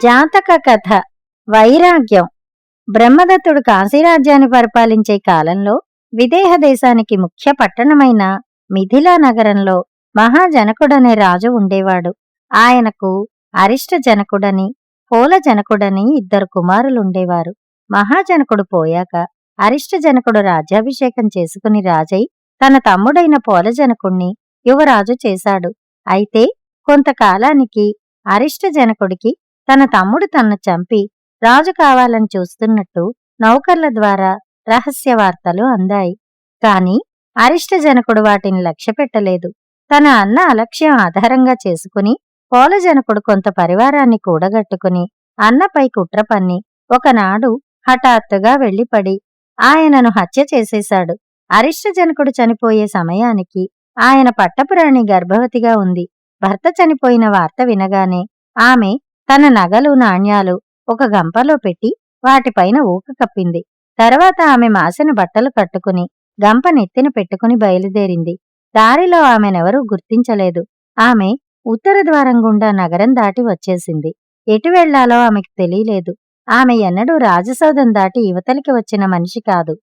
జాతక కథ. వైరాగ్యం. బ్రహ్మదత్తుడు కాశీరాజ్యాన్ని పరిపాలించే కాలంలో విదేహ దేశానికి ముఖ్య పట్టణమైన మిథిలా నగరంలో మహాజనకుడనే రాజు ఉండేవాడు. ఆయనకు అరిష్ట జనకుడని, పోల జనకుడని ఇద్దరు కుమారులుండేవారు. మహాజనకుడు పోయాక అరిష్ట జనకుడు రాజ్యాభిషేకం చేసుకుని రాజై తన తమ్ముడైన పోల జనకుణ్ణి యువరాజు చేశాడు. అయితే కొంతకాలానికి అరిష్ట జనకుడికి తన తమ్ముడు తన్ను చంపి రాజు కావాలని చూస్తున్నట్టు నౌకర్ల ద్వారా రహస్య వార్తలు అందాయి. కాని అరిష్ట జనకుడు వాటిని లక్ష్యపెట్టలేదు. తన అన్న అలక్ష్యం ఆధారంగా చేసుకుని పోలజనకుడు కొంత పరివారాన్ని కూడగట్టుకుని అన్నపై కుట్ర పన్ని ఒకనాడు హఠాత్తుగా వెళ్లిపడి ఆయనను హత్య చేసేశాడు. అరిష్ట జనకుడు చనిపోయే సమయానికి ఆయన పట్టపురాణి గర్భవతిగా ఉంది. భర్త చనిపోయిన వార్త వినగానే ఆమె తన నగలు నాణ్యాలు ఒక గంపలో పెట్టి వాటిపైన ఊక కప్పింది. తర్వాత ఆమె మాసిన బట్టలు కట్టుకుని గంప నెత్తిన పెట్టుకుని బయలుదేరింది. దారిలో ఆమెనెవరూ గుర్తించలేదు. ఆమె ఉత్తర ద్వారం గుండా నగరం దాటి వచ్చేసింది. ఎటు వెళ్లాలో ఆమెకు తెలియలేదు. ఆమె ఎన్నడూ రాజసౌధం దాటి యువతలికి వచ్చిన మనిషి కాదు.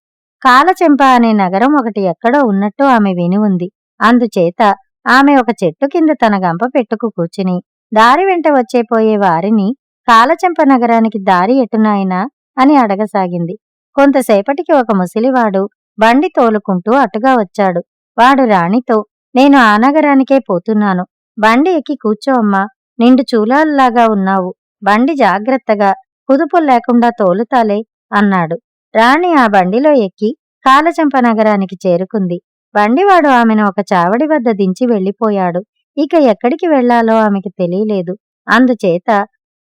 కాలచెంప అనే నగరం ఒకటి ఎక్కడో ఉన్నట్టు ఆమె విని ఉంది. అందుచేత ఆమె ఒక చెట్టు కింద తన గంప పెట్టుకు కూర్చుని దారి వెంట వచ్చేపోయే వారిని కాలచెంప నగరానికి దారి ఎటునాయనా అని అడగసాగింది. కొంతసేపటికి ఒక ముసలివాడు బండి తోలుకుంటూ అటుగా వచ్చాడు. వాడు రాణితో, నేను ఆ నగరానికే పోతున్నాను. బండి ఎక్కి కూర్చో అమ్మా, నిండు చూలాల్లాగా ఉన్నావు. బండి జాగ్రత్తగా కుదుపులు లేకుండా తోలుతాలే అన్నాడు. రాణి ఆ బండిలో ఎక్కి కాలచెంప నగరానికి చేరుకుంది. బండివాడు ఆమెను ఒక చావడి వద్ద దించి వెళ్లిపోయాడు. ఇక ఎక్కడికి వెళ్లాలో ఆమెకి తెలియలేదు. అందుచేత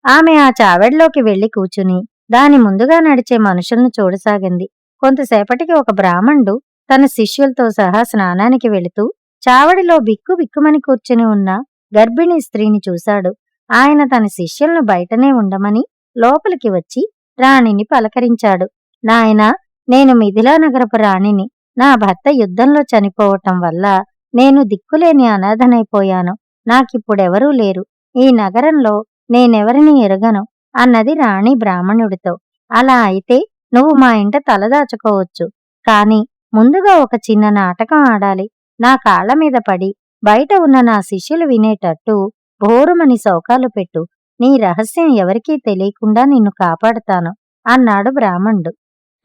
ఆమె ఆ చావడిలోకి వెళ్లి కూచుని దాని ముందుగా నడిచే మనుషులను చూడసాగింది. కొంతసేపటికి ఒక బ్రాహ్మణుడు తన శిష్యులతో సహా స్నానానికి వెళుతూ చావడిలో బిక్కు బిక్కుమని కూర్చుని ఉన్న గర్భిణీ స్త్రీని చూశాడు. ఆయన తన శిష్యులను బయటనే ఉండమని లోపలికి వచ్చి రాణిని పలకరించాడు. నాయనా, నేను మిథిలా నగరపు రాణిని. నా భర్త యుద్ధంలో చనిపోవటం వల్ల నేను దిక్కులేని అనాథనైపోయాను. నాకిప్పుడెవరూ లేరు. ఈ నగరంలో నేనెవరిని ఎరగను అన్నది రాణి బ్రాహ్మణుడితో. అలా అయితే నువ్వు మా ఇంట తలదాచుకోవచ్చు. కాని ముందుగా ఒక చిన్న నాటకం ఆడాలి. నా కాళ్ల మీద పడి బయట ఉన్న నా శిష్యులు వినేటట్టు భోరుమని శోకాలు పెట్టు. నీ రహస్యం ఎవరికీ తెలియకుండా నిన్ను కాపాడుతాను అన్నాడు బ్రాహ్మణుడు.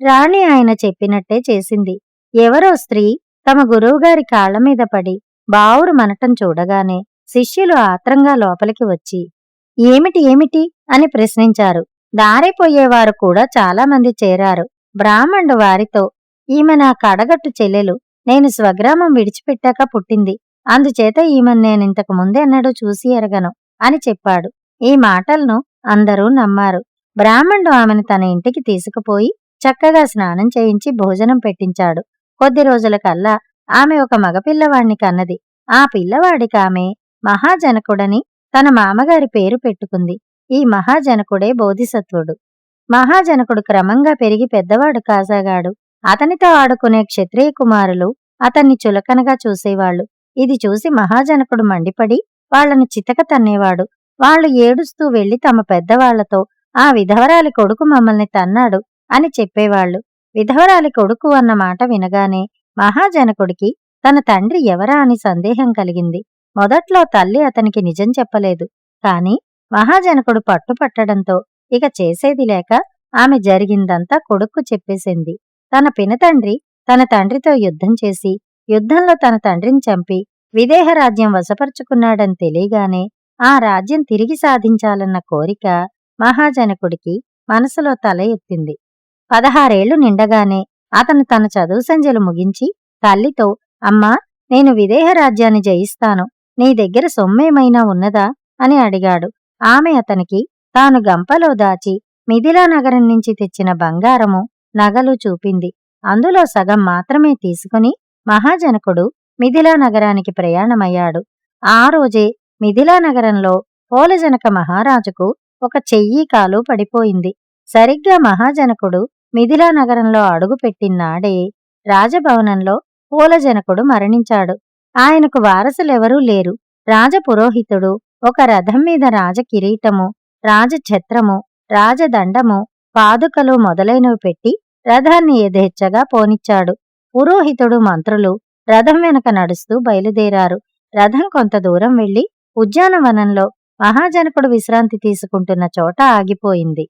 రాణి ఆయన చెప్పినట్టే చేసింది. ఎవరో స్త్రీ తమ గురువుగారి కాళ్ల మీద పడి బావురు మనటం చూడగానే శిష్యులు ఆత్రంగా లోపలికి వచ్చి ఏమిటి ఏమిటి అని ప్రశ్నించారు. దారిపోయేవారు కూడా చాలామంది చేరారు. బ్రాహ్మణుడు వారితో, ఈమె నా కడగట్టు చెల్లెలు. నేను స్వగ్రామం విడిచిపెట్టాక పుట్టింది. అందుచేత ఈమెను నేనింతకు ముందెన్నడూ చూసి ఎరగను అని చెప్పాడు. ఈ మాటలను అందరూ నమ్మారు. బ్రాహ్మణుడు ఆమెను తన ఇంటికి తీసుకుపోయి చక్కగా స్నానం చేయించి భోజనం పెట్టించాడు. కొద్ది రోజులకల్లా ఆమె ఒక మగపిల్లవాణ్ణి కన్నది. ఆ పిల్లవాడికి ఆమె మహాజనకుడని తన మామగారి పేరు పెట్టుకుంది. ఈ మహాజనకుడే బోధిసత్వుడు. మహాజనకుడు క్రమంగా పెరిగి పెద్దవాడు కాసాగాడు. అతనితో ఆడుకునే క్షత్రియ కుమారులు అతన్ని చులకనగా చూసేవాళ్లు. ఇది చూసి మహాజనకుడు మండిపడి వాళ్లను చితక తన్నేవాడు. వాళ్లు ఏడుస్తూ వెళ్లి తమ పెద్దవాళ్లతో, ఆ విధవరాలి కొడుకు మమ్మల్ని తన్నాడు అని చెప్పేవాళ్లు. విధవరాలి కొడుకు అన్న మాట వినగానే మహాజనకుడికి తన తండ్రి ఎవరా అని సందేహం కలిగింది. మొదట్లో తల్లి అతనికి నిజం చెప్పలేదు. కాని మహాజనకుడు పట్టుపట్టడంతో ఇక చేసేది లేక ఆమె జరిగిందంతా కొడుక్కు చెప్పేసింది. తన పినతండ్రి తన తండ్రితో యుద్ధం చేసి యుద్ధంలో తన తండ్రిని చంపి విదేహ రాజ్యం వశపరుచుకున్నాడని తెలియగానే ఆ రాజ్యం తిరిగి సాధించాలన్న కోరిక మహాజనకుడికి మనసులో తల ఎత్తింది. 16 ఏళ్లు నిండగానే అతను తన చదువు సంధ్యలు ముగించి తల్లితో, అమ్మా, నేను విదేహ రాజ్యాన్ని జయిస్తాను. నీ దగ్గర సొమ్మేమైనా ఉన్నదా అని అడిగాడు. ఆమె అతనికి తాను గంపలో దాచి మిథిలా నగరం నుంచి తెచ్చిన బంగారము, నగలు చూపింది. అందులో సగం మాత్రమే తీసుకుని మహాజనకుడు మిథిలా నగరానికి ప్రయాణమయ్యాడు. ఆ రోజే మిథిలా నగరంలో పోలజనక మహారాజుకు ఒక చెయ్యి కాలు పడిపోయింది. సరిగ్గా మహాజనకుడు మిథిలా నగరంలో అడుగుపెట్టినాడే రాజభవనంలో పోలజనకుడు మరణించాడు. ఆయనకు వారసులెవరూ లేరు. రాజపురోహితుడు ఒక రథం మీద రాజకిరీటము, రాజఛత్రము, రాజదండము, పాదుకలు మొదలైనవి పెట్టి రథాన్ని యథేచ్ఛగా పోనిచ్చాడు. పురోహితుడు, మంత్రులు రథం వెనక నడుస్తూ బయలుదేరారు. రథం కొంత దూరం వెళ్లి ఉద్యానవనంలో మహాజనకుడు విశ్రాంతి తీసుకుంటున్న చోట ఆగిపోయింది.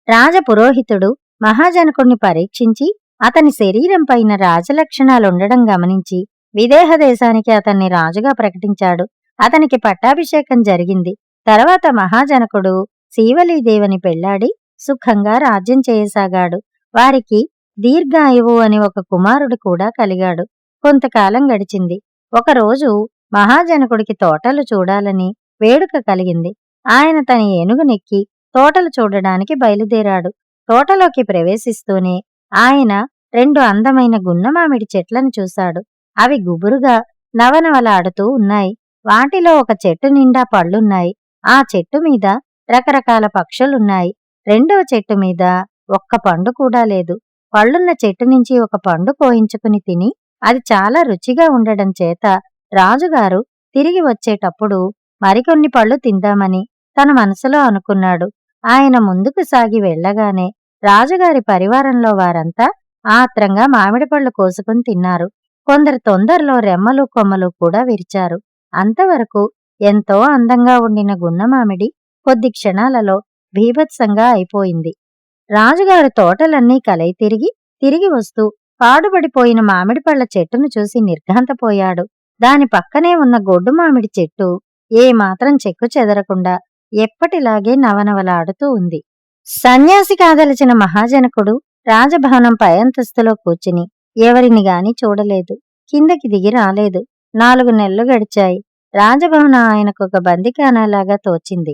రాజపురోహితుడు మహాజనకుణ్ణి పరీక్షించి అతని శరీరం పైన రాజలక్షణాలుండడం గమనించి విదేహ దేశానికి అతన్ని రాజుగా ప్రకటించాడు. అతనికి పట్టాభిషేకం జరిగింది. తర్వాత మహాజనకుడు శీవలీదేవిని పెళ్లాడి సుఖంగా రాజ్యం చేయసాగాడు. వారికి దీర్ఘాయువు అని ఒక కుమారుడు కూడా కలిగాడు. కొంతకాలం గడిచింది. ఒకరోజు మహాజనకుడికి తోటలు చూడాలని వేడుక కలిగింది. ఆయన తన ఏనుగునెక్కి తోటలు చూడడానికి బయలుదేరాడు. తోటలోకి ప్రవేశిస్తూనే ఆయన 2 అందమైన గున్నమామిడి చెట్లను చూశాడు. అవి గుబురుగా నవనవలాడుతూ ఉన్నాయి. వాటిలో ఒక చెట్టు నిండా పళ్ళున్నాయి. ఆ చెట్టు మీద రకరకాల పక్షులున్నాయి. రెండవ చెట్టు మీద ఒక్క పండు కూడా లేదు. పళ్ళున్న చెట్టు నుంచి ఒక పండు కోయించుకుని తిని అది చాలా రుచిగా ఉండడం చేత రాజుగారు తిరిగి వచ్చేటప్పుడు మరికొన్ని పళ్ళు తిందామని తన మనసులో అనుకున్నాడు. ఆయన ముందుకు సాగి వెళ్ళగానే రాజుగారి పరివారంలో వారంతా ఆత్రంగా మామిడి పళ్ళు కోసుకుని తిన్నారు. కొందరు తొందరలో రెమ్మలు కొమ్మలు కూడా విరిచారు. అంతవరకు ఎంతో అందంగా ఉండిన గున్నమామిడి కొద్ది క్షణాలలో భీభత్సంగా అయిపోయింది. రాజుగారు తోటలన్నీ కలయి తిరిగి వస్తూ పాడుబడిపోయిన మామిడి పళ్ళ చెట్టును చూసి నిర్ఘాంతపోయాడు. దాని పక్కనే ఉన్న గొడ్డు మామిడి చెట్టు ఏమాత్రం చెక్కు చెదరకుండా ఎప్పటిలాగే నవనవలాడుతూ ఉంది. సన్యాసి కాదలిచిన మహాజనకుడు రాజభవనం పై అంతస్తులో కూర్చుని ఎవరిని గాని చూడలేదు. కిందకి దిగి రాలేదు. 4 నెలలు గడిచాయి. రాజభవనం ఆయనకొక బందిఖానాలాగా తోచింది.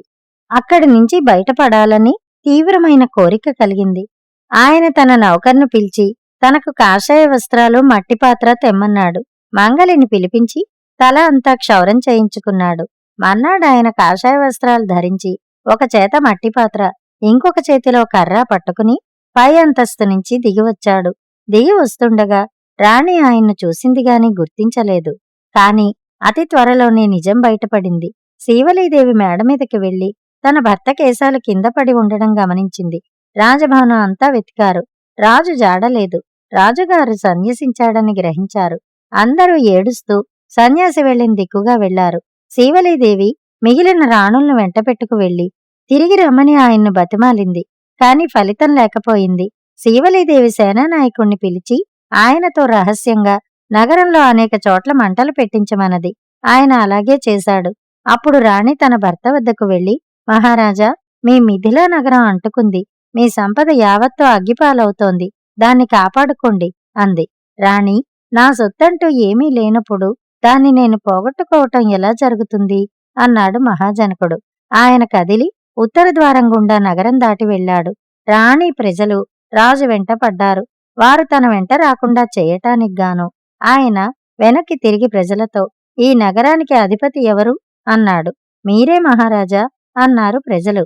అక్కడి నుంచి బయటపడాలని తీవ్రమైన కోరిక కలిగింది. ఆయన తన నౌకర్ను పిలిచి తనకు కాషాయ వస్త్రాలు, మట్టిపాత్ర తెమ్మన్నాడు. మంగలిని పిలిపించి తల అంతా క్షౌరం చేయించుకున్నాడు. మర్నాడాయన కాషాయ వస్త్రాలు ధరించి ఒక చేత మట్టిపాత్ర, ఇంకొక చేతిలో కర్ర పట్టుకుని పై అంతస్తు నుంచి దిగివచ్చాడు. దిగి వస్తుండగా రాణి ఆయన్ను చూసిందిగాని గుర్తించలేదు. కాని అతి త్వరలోనే నిజం బయటపడింది. శీవలీదేవి మేడమీదకి వెళ్లి తన భర్త కేశాలు కింద పడి ఉండడం గమనించింది. రాజభవనం అంతా వెతికారు. రాజు జాడలేదు. రాజుగారు సన్యసించాడని గ్రహించారు. అందరూ ఏడుస్తూ సన్యాసి వెళ్లిన దిక్కుగా వెళ్లారు. శీవలీదేవి మిగిలిన రాణులను వెంటపెట్టుకు వెళ్లి తిరిగి రమ్మని ఆయన్ను బతిమాలింది. కాని ఫలితం లేకపోయింది. శీవలీదేవి సేనానాయకుణ్ణి పిలిచి ఆయనతో రహస్యంగా నగరంలో అనేక చోట్ల మంటలు పెట్టించమన్నది. ఆయన అలాగే చేశాడు. అప్పుడు రాణి తన భర్త వద్దకు వెళ్లి, మహారాజా, మీ మిథిలా నగరం అంటుకుంది. మీ సంపద యావత్తు అగ్గిపాలవుతోంది. దాన్ని కాపాడుకోండి అంది. రాణి, నా సొత్తంటూ ఏమీ లేనప్పుడు దాన్ని నేను పోగొట్టుకోవటం ఎలా జరుగుతుంది అన్నాడు మహాజనకుడు. ఆయన కదిలి ఉత్తర ద్వారం గుండా నగరం దాటి వెళ్లాడు. రాణి, ప్రజలు రాజు వెంట పడ్డారు. వారు తన వెంట రాకుండా చేయటానిగ్గాను ఆయన వెనక్కి తిరిగి ప్రజలతో, ఈ నగరానికి అధిపతి ఎవరు అన్నాడు. మీరే మహారాజా అన్నారు ప్రజలు.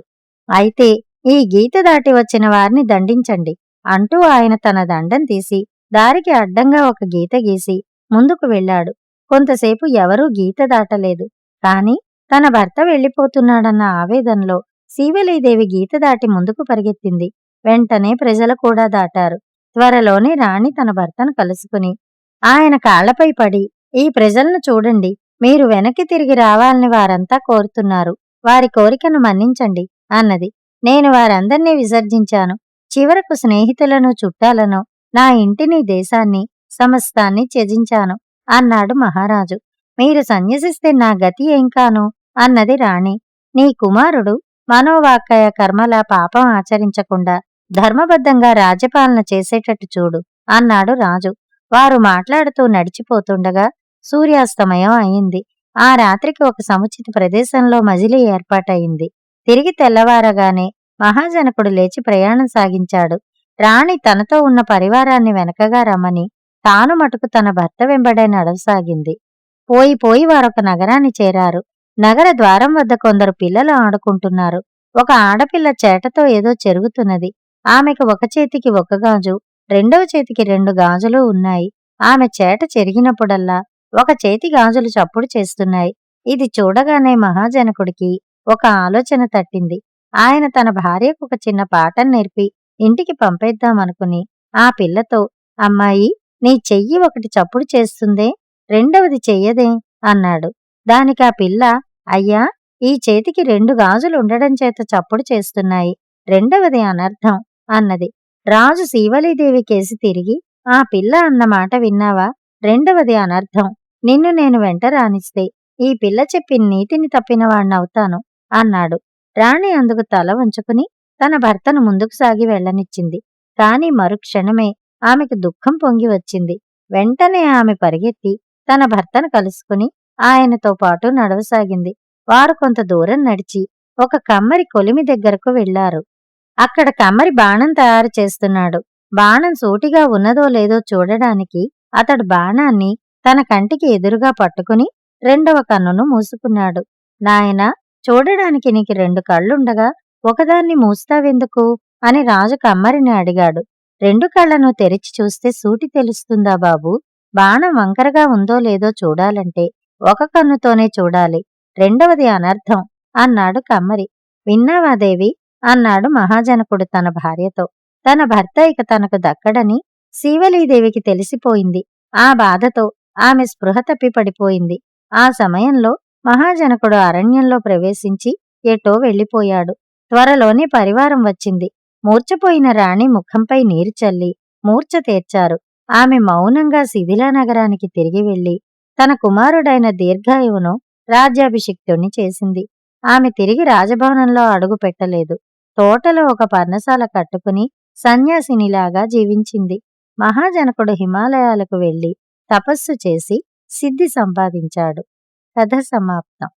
అయితే ఈ గీత దాటి వచ్చిన వారిని దండించండి అంటూ ఆయన తన దండం తీసి దారికి అడ్డంగా ఒక గీత గీసి ముందుకు వెళ్లాడు. కొంతసేపు ఎవరూ గీత దాటలేదు. కాని తన భర్త వెళ్లిపోతున్నాడన్న ఆవేదనలో శీవలీదేవి గీత దాటి ముందుకు పరిగెత్తింది. వెంటనే ప్రజలు కూడా దాటారు. త్వరలోనే రాణి తన భర్తను కలుసుకుని ఆయన కాళ్లపై పడి, ఈ ప్రజలను చూడండి, మీరు వెనక్కి తిరిగి రావాలని వారంతా కోరుతున్నారు. వారి కోరికను మన్నించండి అన్నది. నేను వారందర్నీ విసర్జించాను. చివరకు స్నేహితులను, చుట్టాలను, నా ఇంటిని, దేశాన్ని, సమస్తాన్ని త్యజించాను అన్నాడు మహారాజు. మీరు సన్యసిస్తే నా గతి ఏం కాను అన్నది రాణి. నీ కుమారుడు మనోవాక్కయ కర్మల పాపం ఆచరించకుండా ధర్మబద్ధంగా రాజ్యపాలన చేసేటట్టు చూడు అన్నాడు రాజు. వారు మాట్లాడుతూ నడిచిపోతుండగా సూర్యాస్తమయం అయింది. ఆ రాత్రికి ఒక సముచిత ప్రదేశంలో మజిలీ ఏర్పాటయింది. తిరిగి తెల్లవారగానే మహాజనకుడు లేచి ప్రయాణం సాగించాడు. రాణి తనతో ఉన్న పరివారాన్ని వెనకగా రమ్మని తాను మటుకు తన భర్త వెంబడే నడవసాగింది. పోయి వారొక నగరాన్ని చేరారు. నగర ద్వారం వద్ద కొందరు పిల్లలు ఆడుకుంటున్నారు. ఒక ఆడపిల్ల చేటతో ఏదో చెరుగుతున్నది. ఆమెకు ఒక చేతికి ఒక గాజు, రెండవ చేతికి 2 గాజులు ఉన్నాయి. ఆమె చేట చెరిగినప్పుడల్లా ఒక చేతి గాజులు చప్పుడు చేస్తున్నాయి. ఇది చూడగానే మహాజనకుడికి ఒక ఆలోచన తట్టింది. ఆయన తన భార్యకు ఒక చిన్న పాఠం నేర్పి ఇంటికి పంపేద్దామనుకుని ఆ పిల్లతో, అమ్మాయి, నీ చెయ్యి ఒకటి చప్పుడు చేస్తుందే, రెండవది చెయ్యదే అన్నాడు. దానికా పిల్ల, అయ్యా, ఈ చేతికి 2 గాజులుండడం చేత చప్పుడు చేస్తున్నాయి, రెండవది అనర్థం అన్నది. రాజు శీవలీదేవి కేసి తిరిగి, ఆ పిల్ల అన్న మాట విన్నావా, రెండవది అనర్థం. నిన్ను నేను వెంట రానిస్తే ఈ పిల్ల చెప్పిన నీతిని తప్పినవాణ్ణవుతాను అన్నాడు. రాణి అందుకు తల వంచుకుని తన భర్తను ముందుకు సాగి వెళ్ళనిచ్చింది. కాని మరుక్షణమే ఆమెకు దుఃఖం పొంగి వచ్చింది. వెంటనే ఆమె పరిగెత్తి తన భర్తను కలుసుకుని ఆయనతో పాటు నడవసాగింది. వారు కొంత దూరం నడిచి ఒక కమ్మరి కొలిమి దగ్గరకు వెళ్లారు. అక్కడ కమ్మరి బాణం తయారు చేస్తున్నాడు. బాణం సూటిగా ఉన్నదో లేదో చూడడానికి అతడు బాణాన్ని తన కంటికి ఎదురుగా పట్టుకుని రెండవ కన్నును మూసుకున్నాడు. నాయనా, చూడడానికి నీకు 2 కళ్ళుండగా ఒకదాన్ని మూస్తావెందుకు అని రాజు కమ్మరిని అడిగాడు. 2 కళ్ళను తెరిచి చూస్తే సూటి తెలుస్తుందా బాబూ? బాణం వంకరగా ఉందో లేదో చూడాలంటే ఒక కన్నుతోనే చూడాలి, రెండవది అనర్థం అన్నాడు కమ్మరి. విన్నావా దేవి అన్నాడు మహాజనకుడు తన భార్యతో. తన భర్త ఇక తనకు దక్కడని శీవలీదేవికి తెలిసిపోయింది. ఆ బాధతో ఆమె స్పృహ తప్పి పడిపోయింది. ఆ సమయంలో మహాజనకుడు అరణ్యంలో ప్రవేశించి ఎటో వెళ్ళిపోయాడు. త్వరలోనే పరివారం వచ్చింది. మూర్ఛపోయిన రాణి ముఖంపై నీరు చల్లి మూర్ఛ తీర్చారు. ఆమె మౌనంగా శిథిలా నగరానికి తిరిగి వెళ్లి తన కుమారుడైన దీర్ఘాయువును రాజ్యాభిషిక్తుణ్ణి చేసింది. ఆమె తిరిగి రాజభవనంలో అడుగు పెట్టలేదు. తోటలో ఒక పర్ణశాల కట్టుకుని సన్యాసినిలాగా జీవించింది. మహాజనకుడు హిమాలయాలకు వెళ్లి తపస్సు చేసి సిద్ధి సంపాదించాడు. కథ సమాప్తం.